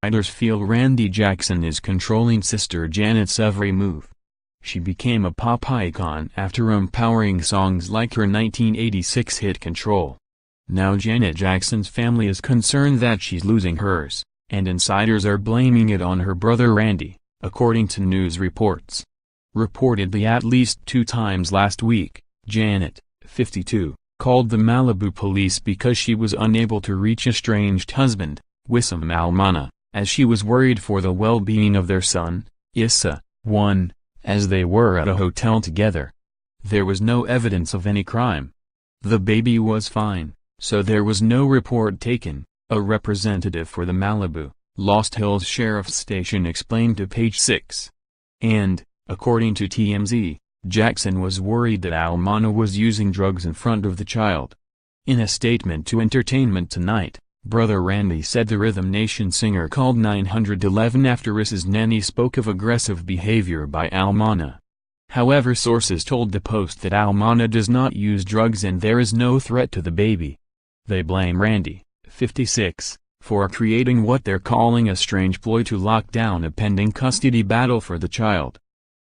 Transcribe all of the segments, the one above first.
Insiders feel Randy Jackson is controlling sister Janet's every move. She became a pop icon after empowering songs like her 1986 hit Control. Now Janet Jackson's family is concerned that she's losing hers, and insiders are blaming it on her brother Randy, according to news reports. Reportedly at least 2 times last week, Janet, 52, called the Malibu police because she was unable to reach estranged husband, Wissam Al Mana, as she was worried for the well-being of their son, Eissa, 1, as they were at a hotel together. There was no evidence of any crime. The baby was fine, so there was no report taken, a representative for the Malibu, Lost Hills Sheriff's Station explained to Page 6. And, according to TMZ, Jackson was worried that Al Mana was using drugs in front of the child. In a statement to Entertainment Tonight, brother Randy said the Rhythm Nation singer called 911 after Eissa's nanny spoke of aggressive behavior by Al Mana. However, sources told the Post that Al Mana does not use drugs and there is no threat to the baby. They blame Randy, 56, for creating what they're calling a strange ploy to lock down a pending custody battle for the child.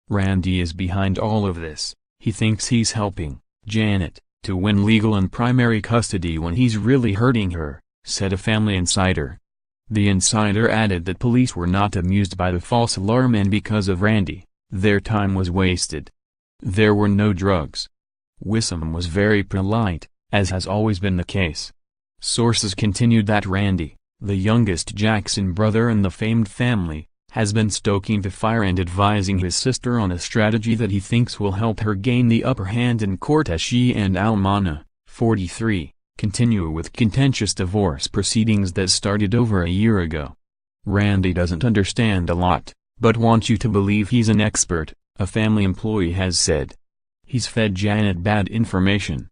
Randy is behind all of this. He thinks he's helping Janet to win legal and primary custody when he's really hurting her, said a family insider. The insider added that police were not amused by the false alarm and because of Randy, their time was wasted. There were no drugs. Wissam was very polite, as has always been the case. Sources continued that Randy, the youngest Jackson brother in the famed family, has been stoking the fire and advising his sister on a strategy that he thinks will help her gain the upper hand in court as she and Al Mana, 43, continue with contentious divorce proceedings that started over a year ago. Randy doesn't understand a lot, but wants you to believe he's an expert, a family employee has said. He's fed Janet bad information.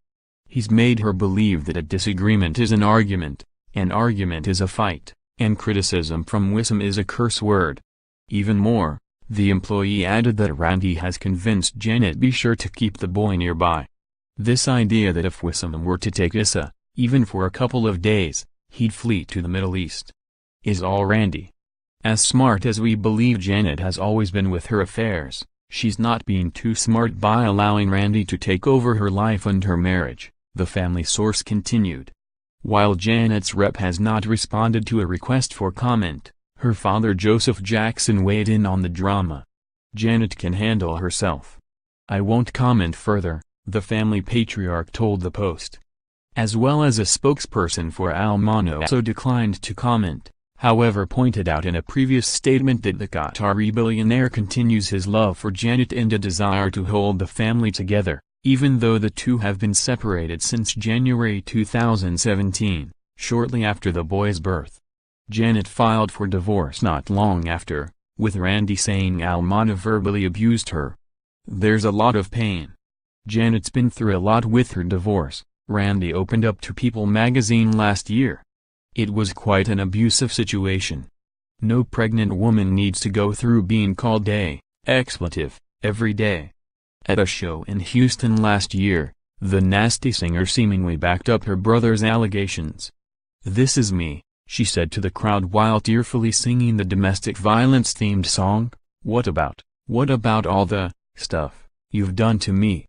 He's made her believe that a disagreement is an argument is a fight, and criticism from Wissam is a curse word. Even more, the employee added that Randy has convinced Janet be sure to keep the boy nearby. This idea that if Wissam were to take Eissa, even for a couple of days, he'd flee to the Middle East. Is all Randy. As smart as we believe Janet has always been with her affairs, she's not being too smart by allowing Randy to take over her life and her marriage, the family source continued. While Janet's rep has not responded to a request for comment, her father Joseph Jackson weighed in on the drama. Janet can handle herself. I won't comment further, the family patriarch told the Post. As well as a spokesperson for Al Mana also declined to comment, however pointed out in a previous statement that the Qatari billionaire continues his love for Janet and a desire to hold the family together, even though the two have been separated since January 2017, shortly after the boy's birth. Janet filed for divorce not long after, with Randy saying Al Mana verbally abused her. There's a lot of pain. Janet's been through a lot with her divorce, Randy opened up to People magazine last year. It was quite an abusive situation. No pregnant woman needs to go through being called a expletive every day. At a show in Houston last year, the nasty singer seemingly backed up her brother's allegations. This is me, she said to the crowd while tearfully singing the domestic violence-themed song, What about all the stuff you've done to me?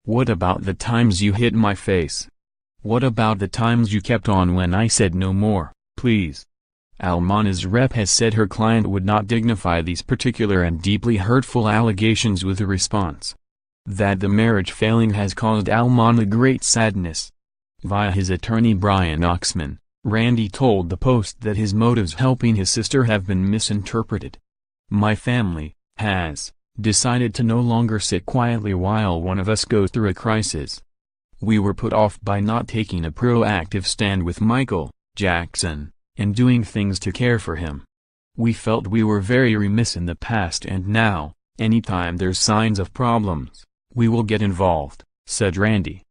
What about the times you hit my face? What about the times you kept on when I said no more, please? Al Mana's rep has said her client would not dignify these particular and deeply hurtful allegations with a response. That the marriage failing has caused Al Mana great sadness. Via his attorney Brian Oxman, Randy told the Post that his motives helping his sister have been misinterpreted. My family has decided to no longer sit quietly while one of us goes through a crisis. We were put off by not taking a proactive stand with Michael Jackson, and doing things to care for him. We felt we were very remiss in the past and now, anytime there's signs of problems, we will get involved, said Randy.